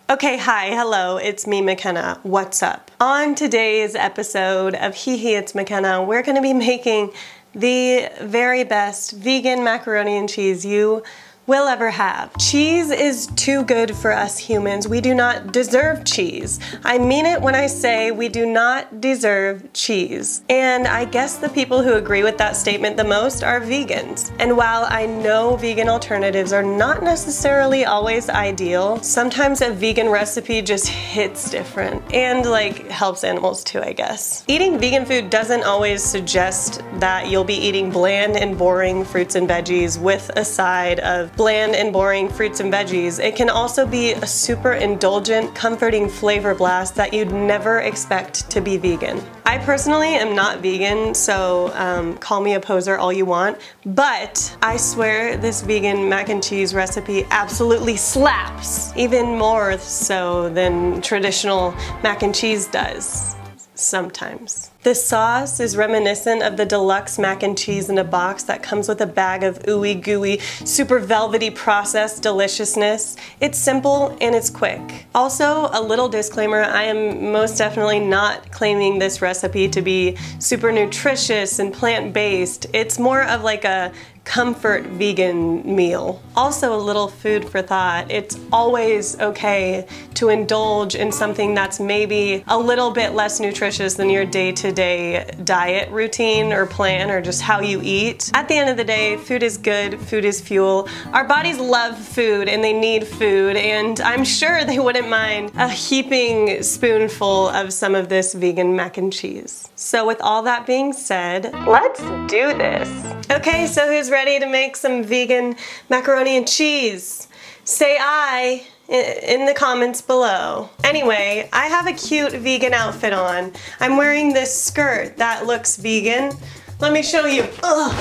Okay, hi, hello, it's me, Mckenna. What's up? On today's episode of Hehe, it's Mckenna, we're gonna be making the very best vegan macaroni and cheese you will ever have. Cheese is too good for us humans. We do not deserve cheese. I mean it when I say we do not deserve cheese. And I guess the people who agree with that statement the most are vegans. And while I know vegan alternatives are not necessarily always ideal, sometimes a vegan recipe just hits different and like helps animals too, I guess. Eating vegan food doesn't always suggest that you'll be eating bland and boring fruits and veggies with a side of bland and boring fruits and veggies. It can also be a super indulgent, comforting flavor blast that you'd never expect to be vegan. I personally am not vegan, so call me a poser all you want, but I swear this vegan mac and cheese recipe absolutely slaps, even more so than traditional mac and cheese does. Sometimes. This sauce is reminiscent of the deluxe mac and cheese in a box that comes with a bag of ooey gooey, super velvety processed deliciousness. It's simple and it's quick. Also, a little disclaimer, I am most definitely not claiming this recipe to be super nutritious and plant-based. It's more of like a comfort vegan meal. Also a little food for thought. It's always okay to indulge in something that's maybe a little bit less nutritious than your day-to-day diet routine or plan or just how you eat. At the end of the day, food is good, food is fuel. Our bodies love food and they need food, and I'm sure they wouldn't mind a heaping spoonful of some of this vegan mac and cheese. So with all that being said, let's do this. Okay, so who's ready to make some vegan macaroni and cheese? Say aye in the comments below. Anyway, I have a cute vegan outfit on. I'm wearing this skirt that looks vegan. Let me show you. Ugh.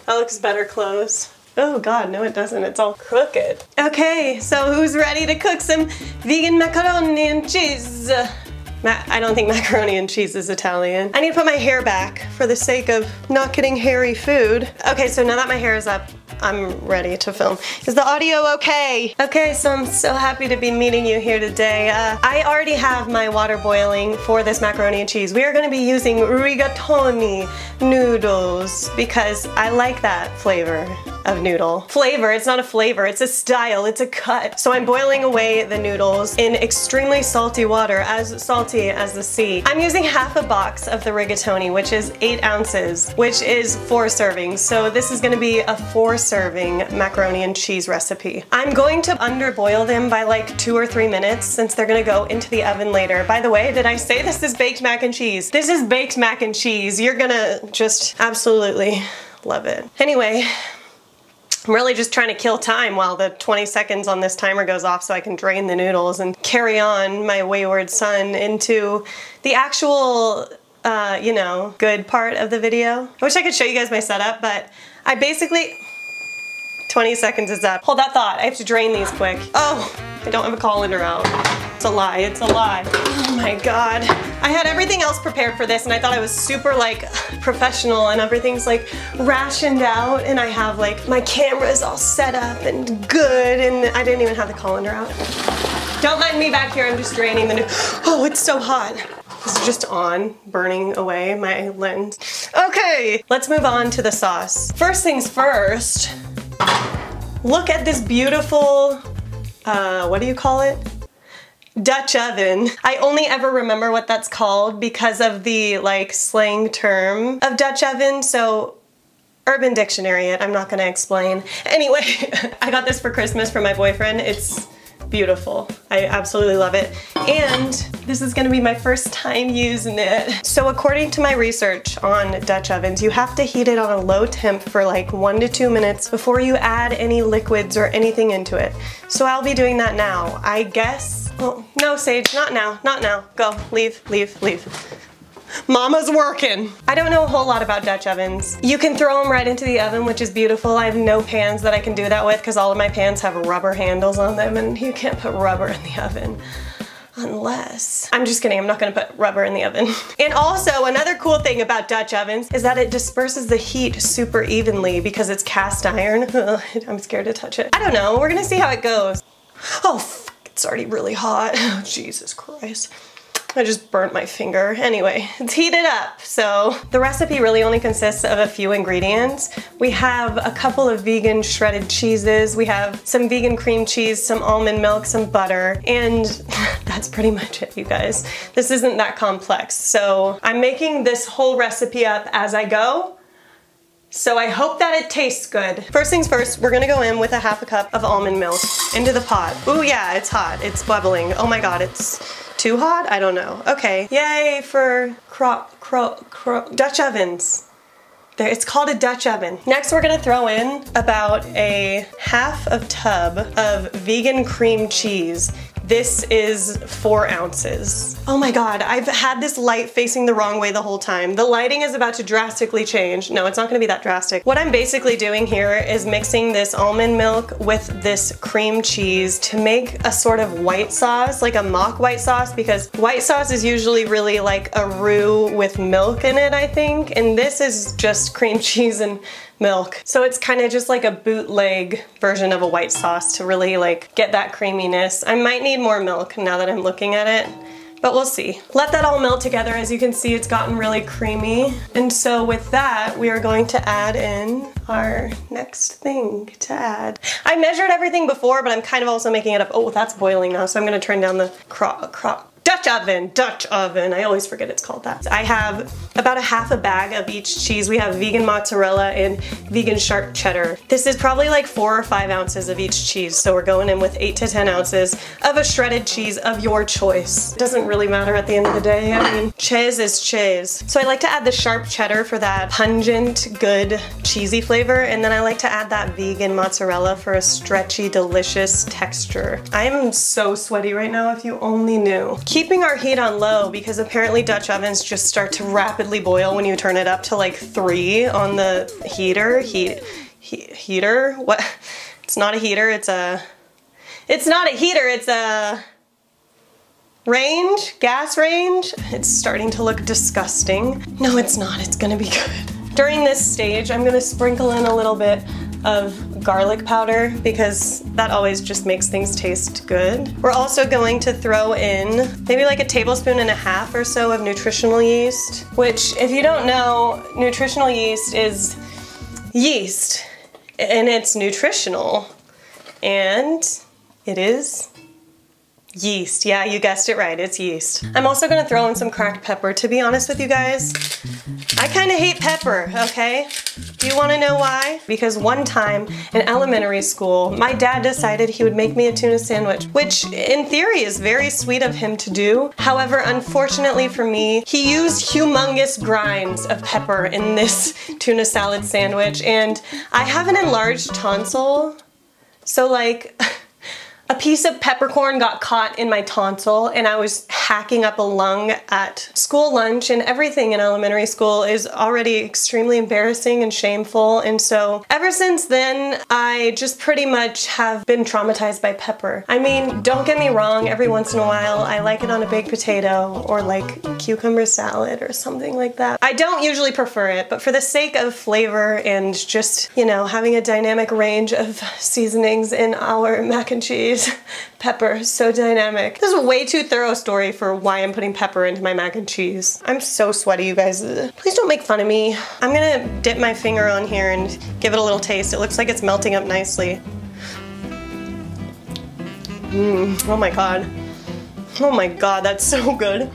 That looks better clothes. Oh god, no it doesn't, it's all crooked. Okay, so who's ready to cook some vegan macaroni and cheese? I don't think macaroni and cheese is Italian. I need to put my hair back for the sake of not getting hairy food. Okay, so now that my hair is up, I'm ready to film. Is the audio okay? Okay, so I'm so happy to be meeting you here today. I already have my water boiling for this macaroni and cheese. We are going to be using rigatoni noodles because I like that flavor of noodle. Flavor, it's not a flavor, it's a style, it's a cut. So I'm boiling away the noodles in extremely salty water, as salty as the sea. I'm using half a box of the rigatoni, which is 8 ounces, which is 4 servings. So this is gonna be a 4-serving macaroni and cheese recipe. I'm going to underboil them by like 2 or 3 minutes since they're gonna go into the oven later. By the way, did I say this is baked mac and cheese? This is baked mac and cheese. You're gonna just absolutely love it. Anyway, I'm really just trying to kill time while the 20 seconds on this timer goes off so I can drain the noodles and carry on my wayward son into the actual, you know, good part of the video. I wish I could show you guys my setup, but I basically... 20 seconds is up. Hold that thought, I have to drain these quick. Oh, I don't have a colander out. It's a lie, it's a lie. Oh my god. I had everything else prepared for this and I thought I was super like professional and everything's like rationed out and I have like my cameras all set up and good and I didn't even have the colander out. Don't mind me back here, I'm just draining the Oh, it's so hot. This is just on, burning away my lens. Okay, let's move on to the sauce. First things first, look at this beautiful, what do you call it? Dutch oven. I only ever remember what that's called because of the like slang term of Dutch oven, so Urban Dictionary it, I'm not gonna explain. Anyway, I got this for Christmas from my boyfriend. It's beautiful. I absolutely love it. And this is gonna be my first time using it. So according to my research on Dutch ovens, you have to heat it on a low temp for like 1 to 2 minutes before you add any liquids or anything into it. So I'll be doing that now. I guess, well, no Sage, not now, not now. Go, leave, leave, leave. Mama's working. I don't know a whole lot about Dutch ovens. You can throw them right into the oven, which is beautiful. I have no pans that I can do that with because all of my pans have rubber handles on them and you can't put rubber in the oven. Unless, I'm just kidding, I'm not gonna put rubber in the oven. And also, another cool thing about Dutch ovens is that it disperses the heat super evenly because it's cast iron. Ugh, I'm scared to touch it. I don't know, we're gonna see how it goes. Oh, It's already really hot. Oh, Jesus Christ. I just burnt my finger. Anyway, it's heated up. So the recipe really only consists of a few ingredients. We have a couple of vegan shredded cheeses. We have some vegan cream cheese, some almond milk, some butter, and that's pretty much it, you guys. This isn't that complex. So I'm making this whole recipe up as I go. So I hope that it tastes good. First things first, we're gonna go in with a half a cup of almond milk into the pot. Ooh, yeah, it's hot. It's bubbling. Oh my God, it's too hot? I don't know. Okay, yay for Dutch ovens. There, it's called a Dutch oven. Next, we're gonna throw in about a half a tub of vegan cream cheese. This is 4 ounces. Oh my God, I've had this light facing the wrong way the whole time. The lighting is about to drastically change. No, it's not gonna be that drastic. What I'm basically doing here is mixing this almond milk with this cream cheese to make a sort of white sauce, like a mock white sauce, because white sauce is usually really like a roux with milk in it, I think. And this is just cream cheese and milk. So it's kind of just like a bootleg version of a white sauce to really like get that creaminess. I might need more milk now that I'm looking at it, but we'll see. Let that all melt together. As you can see, it's gotten really creamy. And so with that, we are going to add in our next thing to add. I measured everything before, but I'm kind of also making it up. Oh, that's boiling now, so I'm gonna turn down the Dutch oven. I always forget it's called that. I have about a half a bag of each cheese. We have vegan mozzarella and vegan sharp cheddar. This is probably like 4 or 5 ounces of each cheese. So we're going in with 8 to 10 ounces of a shredded cheese of your choice. It doesn't really matter at the end of the day. I mean, cheese is cheese. So I like to add the sharp cheddar for that pungent, good, cheesy flavor. And then I like to add that vegan mozzarella for a stretchy, delicious texture. I am so sweaty right now, if you only knew. Keeping our heat on low because apparently Dutch ovens just start to rapidly boil when you turn it up to like 3 on the heater. Heater? What? It's not a heater, it's not a heater, it's a range, gas range. It's starting to look disgusting. No, it's not, it's gonna be good. During this stage, I'm gonna sprinkle in a little bit of garlic powder because that always just makes things taste good. We're also going to throw in maybe like 1.5 tablespoons or so of nutritional yeast, which if you don't know, nutritional yeast is yeast and it's nutritional and it is yeast. Yeah, you guessed it right, it's yeast. I'm also gonna throw in some cracked pepper. To be honest with you guys, I kind of hate pepper, okay? Do you want to know why? Because one time in elementary school, my dad decided he would make me a tuna sandwich, which in theory is very sweet of him to do. However, unfortunately for me, he used humongous grinds of pepper in this tuna salad sandwich, and I have an enlarged tonsil, so like a piece of peppercorn got caught in my tonsil and I was hacking up a lung at school lunch, and everything in elementary school is already extremely embarrassing and shameful. And so ever since then, I just pretty much have been traumatized by pepper. I mean, don't get me wrong, every once in a while I like it on a baked potato or like cucumber salad or something like that. I don't usually prefer it, but for the sake of flavor and just, you know, having a dynamic range of seasonings in our mac and cheese, pepper is so dynamic. This is a way too thorough story for why I'm putting pepper into my mac and cheese. I'm so sweaty, you guys. Please don't make fun of me. I'm gonna dip my finger on here and give it a little taste. It looks like it's melting up nicely. Oh my God. Oh my God, that's so good.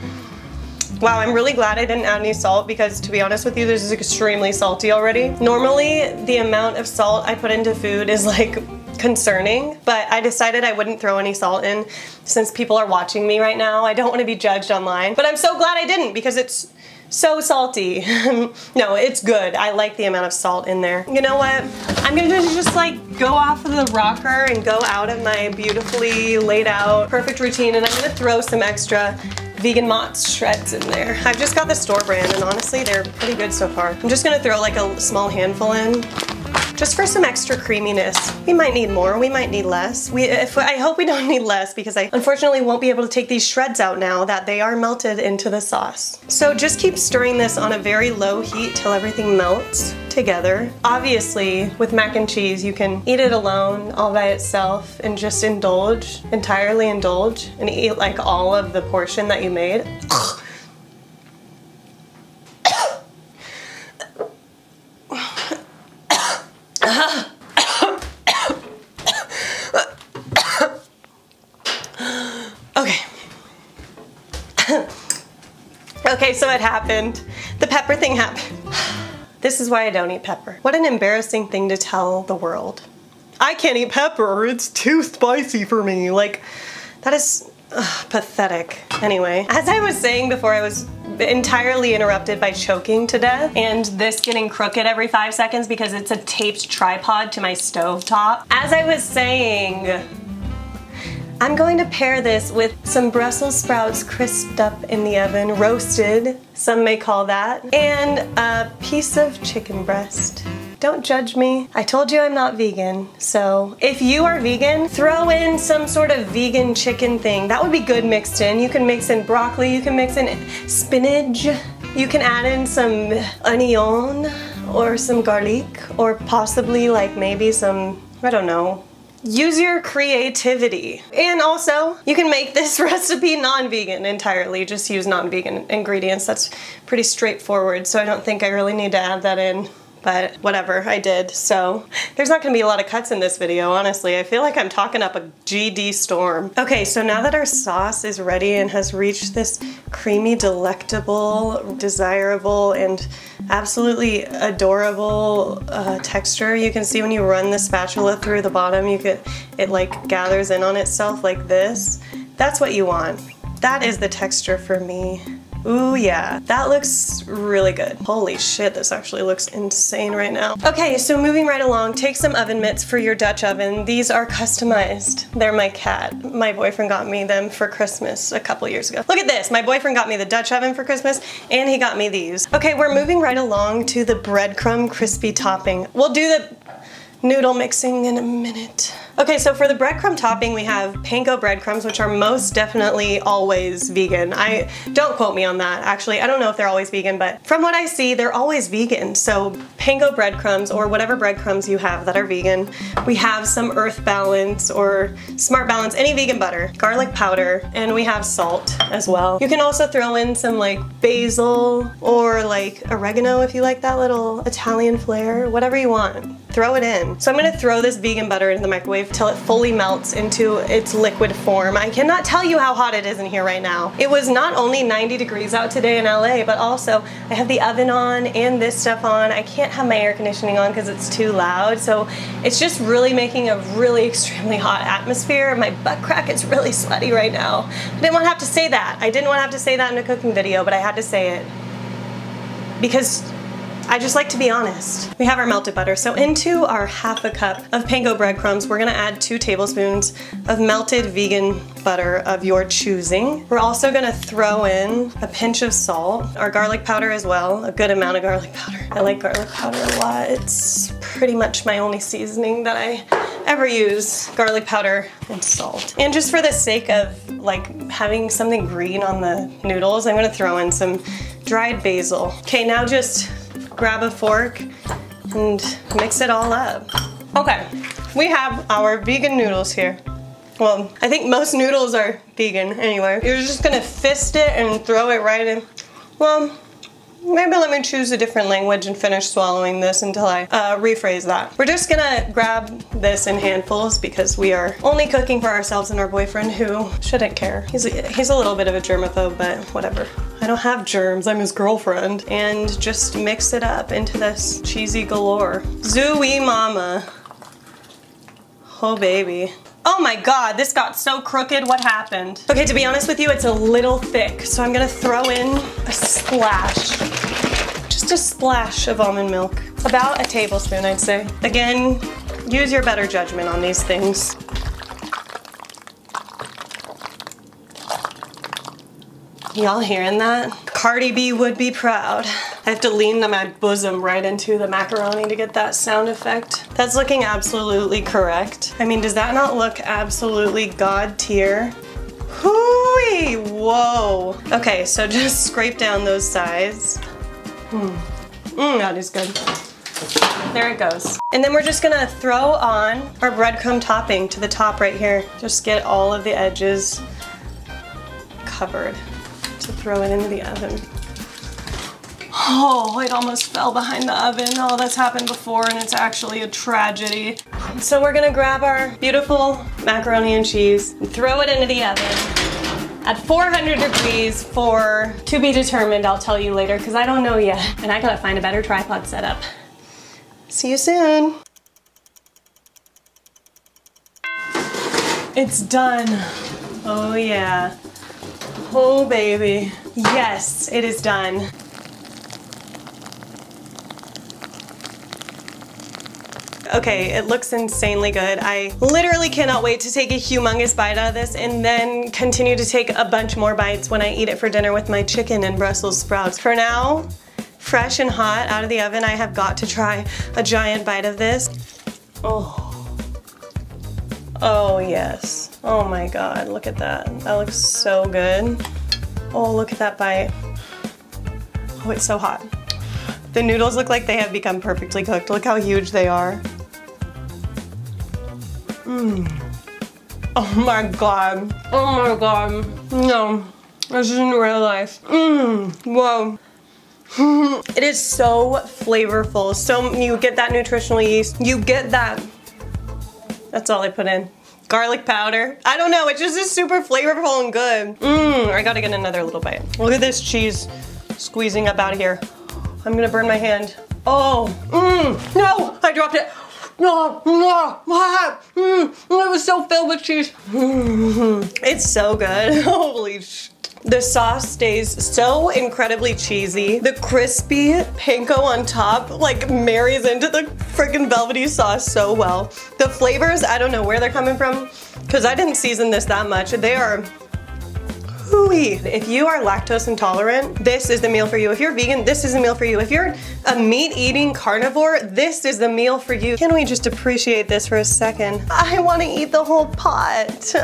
Wow, I'm really glad I didn't add any salt because, to be honest with you, this is extremely salty already. Normally, the amount of salt I put into food is like concerning, but I decided I wouldn't throw any salt in since people are watching me right now. I don't want to be judged online, but I'm so glad I didn't because it's so salty. No, it's good. I like the amount of salt in there. You know what? I'm gonna just like go off of the rocker and go out of my beautifully laid out perfect routine, and I'm gonna throw some extra vegan mozz shreds in there. I've just got the store brand and honestly they're pretty good so far. I'm just gonna throw like a small handful in. just for some extra creaminess. We might need more, we might need less. I hope we don't need less because I unfortunately won't be able to take these shreds out now that they are melted into the sauce. So just keep stirring this on a very low heat till everything melts together. Obviously, with mac and cheese, you can eat it alone, all by itself, and just indulge, entirely indulge, and eat like all of the portion that you made. Okay, so it happened. The pepper thing happened. This is why I don't eat pepper. What an embarrassing thing to tell the world. I can't eat pepper, it's too spicy for me. Like, that is pathetic. Anyway, as I was saying before, I was entirely interrupted by choking to death and this getting crooked every 5 seconds because it's a taped tripod to my stovetop. As I was saying, I'm going to pair this with some Brussels sprouts crisped up in the oven, roasted, some may call that, and a piece of chicken breast. Don't judge me. I told you I'm not vegan, so if you are vegan, throw in some sort of vegan chicken thing. That would be good mixed in. You can mix in broccoli, you can mix in spinach, you can add in some onion or some garlic, or possibly like maybe some, I don't know, use your creativity. And also, you can make this recipe non-vegan entirely. Just use non-vegan ingredients. That's pretty straightforward, so I don't think I really need to add that in. But whatever, I did. So there's not gonna be a lot of cuts in this video, honestly. I feel like I'm talking up a GD storm. Okay, so now that our sauce is ready and has reached this creamy, delectable, desirable, and absolutely adorable texture, you can see when you run the spatula through the bottom, it like gathers in on itself like this. That's what you want. That is the texture for me. Ooh yeah, that looks really good. Holy shit, this actually looks insane right now. Okay, so moving right along, take some oven mitts for your Dutch oven. These are customized. They're my cat. My boyfriend got me them for Christmas a couple years ago. Look at this, my boyfriend got me the Dutch oven for Christmas and he got me these. Okay, we're moving right along to the breadcrumb crispy topping. We'll do the noodle mixing in a minute. Okay, so for the breadcrumb topping, we have Panko breadcrumbs, which are most definitely always vegan. Don't quote me on that. Actually, I don't know if they're always vegan, but from what I see, they're always vegan. So Panko breadcrumbs, or whatever breadcrumbs you have that are vegan. We have some Earth Balance or Smart Balance, any vegan butter, garlic powder, and we have salt as well. You can also throw in some like basil or like oregano if you like that little Italian flair, whatever you want. Throw it in. So I'm gonna throw this vegan butter into the microwave till it fully melts into its liquid form. I cannot tell you how hot it is in here right now. It was not only 90 degrees out today in LA, but also I have the oven on and this stuff on. I can't have my air conditioning on because it's too loud. So it's just really making a really extremely hot atmosphere. My butt crack is really sweaty right now. I didn't want to have to say that. I didn't want to have to say that in a cooking video, but I had to say it because I just like to be honest. We have our melted butter. So into our ½ cup of Panko breadcrumbs, we're gonna add 2 tablespoons of melted vegan butter of your choosing. We're also gonna throw in a pinch of salt, our garlic powder as well, a good amount of garlic powder. I like garlic powder a lot. It's pretty much my only seasoning that I ever use, garlic powder and salt. And just for the sake of like having something green on the noodles, I'm gonna throw in some dried basil. Okay, now just grab a fork and mix it all up. Okay, we have our vegan noodles here. Well, I think most noodles are vegan anyway. You're just gonna fist it and throw it right in. Well, maybe let me choose a different language and finish swallowing this until I rephrase that. We're just gonna grab this in handfuls because we are only cooking for ourselves and our boyfriend, who shouldn't care. He's a little bit of a germaphobe, but whatever. I don't have germs, I'm his girlfriend. And just mix it up into this cheesy galore. Zooey mama. Oh baby. Oh my god, this got so crooked, what happened? Okay, to be honest with you, it's a little thick, so I'm gonna throw in a splash. Just a splash of almond milk. About a tablespoon, I'd say. Again, use your better judgment on these things. Y'all hearing that? Cardi B would be proud. I have to lean my bosom right into the macaroni to get that sound effect. That's looking absolutely correct. I mean, does that not look absolutely god tier? Hooey! Whoa. Okay, so just scrape down those sides. That is good. There it goes. And then we're just gonna throw on our breadcrumb topping to the top right here. Just get all of the edges covered to throw it into the oven. Oh, it almost fell behind the oven. Oh, that's happened before and it's actually a tragedy. So we're gonna grab our beautiful macaroni and cheese and throw it into the oven at 400 degrees for to be determined. I'll tell you later because I don't know yet. And I gotta find a better tripod setup. See you soon. It's done. Oh yeah. Oh baby. Yes, it is done. Okay, it looks insanely good. I literally cannot wait to take a humongous bite out of this and then continue to take a bunch more bites when I eat it for dinner with my chicken and Brussels sprouts. For now, fresh and hot out of the oven, I have got to try a giant bite of this. Oh. Oh yes. Oh my God, look at that. That looks so good. Oh, look at that bite. Oh, it's so hot. The noodles look like they have become perfectly cooked. Look how huge they are. Oh my God. Oh my God. No, this isn't real life. Whoa. It is so flavorful. So you get that nutritional yeast. You get that. That's all I put in. Garlic powder. I don't know, it just is super flavorful and good. I gotta get another little bite. Look at this cheese squeezing up out of here. I'm gonna burn my hand. Oh, no, I dropped it. No, it was so filled with cheese. It's so good, holy sh. The sauce stays so incredibly cheesy. The crispy panko on top like marries into the freaking velvety sauce so well. The flavors, I don't know where they're coming from because I didn't season this that much. They are hooey. If you are lactose intolerant, this is the meal for you. If you're vegan, this is the meal for you. If you're a meat-eating carnivore, this is the meal for you. Can we just appreciate this for a second? I want to eat the whole pot.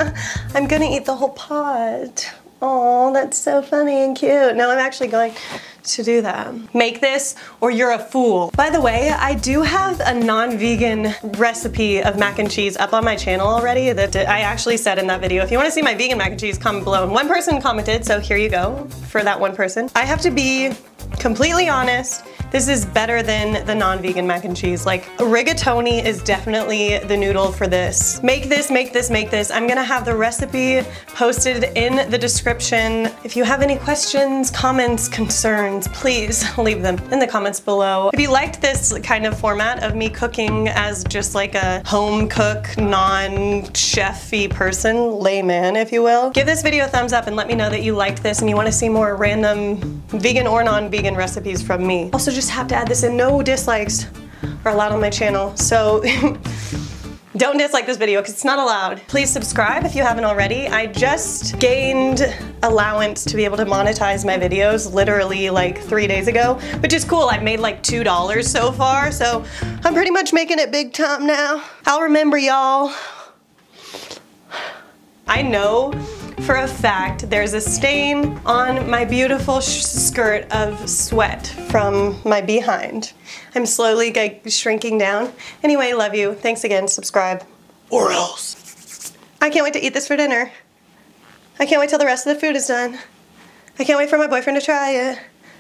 I'm gonna eat the whole pot. Oh, that's so funny and cute. Now I'm actually going to do that. Make this or you're a fool. By the way, I do have a non-vegan recipe of mac and cheese up on my channel already that I actually said in that video. If you want to see my vegan mac and cheese, comment below. And one person commented, so here you go for that one person. I have to be completely honest. This is better than the non-vegan mac and cheese. Like, rigatoni is definitely the noodle for this. Make this, make this, make this. I'm gonna have the recipe posted in the description. If you have any questions, comments, concerns, please leave them in the comments below. If you liked this kind of format of me cooking as just like a home cook, non-chef-y person, layman, if you will, give this video a thumbs up and let me know that you liked this and you wanna see more random vegan or non-vegan recipes from me. Also, just have to add this in. No dislikes are allowed on my channel, so don't dislike this video because it's not allowed. Please subscribe if you haven't already. I just gained allowance to be able to monetize my videos literally like 3 days ago, which is cool. I've made like $2 so far, so I'm pretty much making it big time now. I'll remember y'all. I know for a fact there's a stain on my beautiful skirt of sweat from my behind. I'm slowly shrinking down. Anyway, love you. Thanks again. Subscribe. Or else. I can't wait to eat this for dinner. I can't wait till the rest of the food is done. I can't wait for my boyfriend to try it.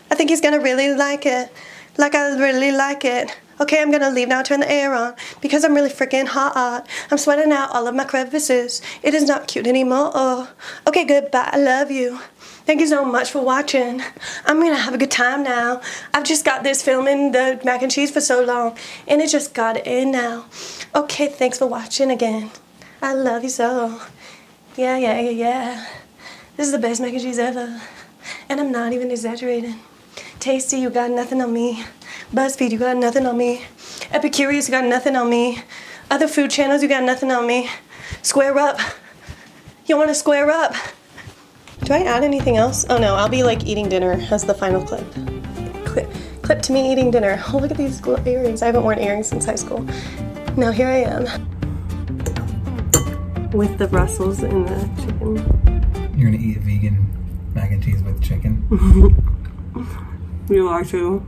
I think he's gonna really like it. Like I really like it. Okay, I'm gonna leave now, turn the air on, because I'm really freaking hot. I'm sweating out all of my crevices. It is not cute anymore. Okay, goodbye, I love you. Thank you so much for watching. I'm gonna have a good time now. I've just got this filming the mac and cheese for so long, and it just got in now. Okay, thanks for watching again. I love you so. Yeah, yeah, yeah, yeah. This is the best mac and cheese ever, and I'm not even exaggerating. Tasty, you got nothing on me. BuzzFeed, you got nothing on me. Epicurious, you got nothing on me. Other food channels, you got nothing on me. Square up. You wanna square up? Do I add anything else? Oh no, I'll be like eating dinner as the final clip. Clip to me eating dinner. Oh, look at these earrings. I haven't worn earrings since high school. Now here I am. With the Brussels in the chicken. You're gonna eat vegan mac and cheese with chicken? You are too.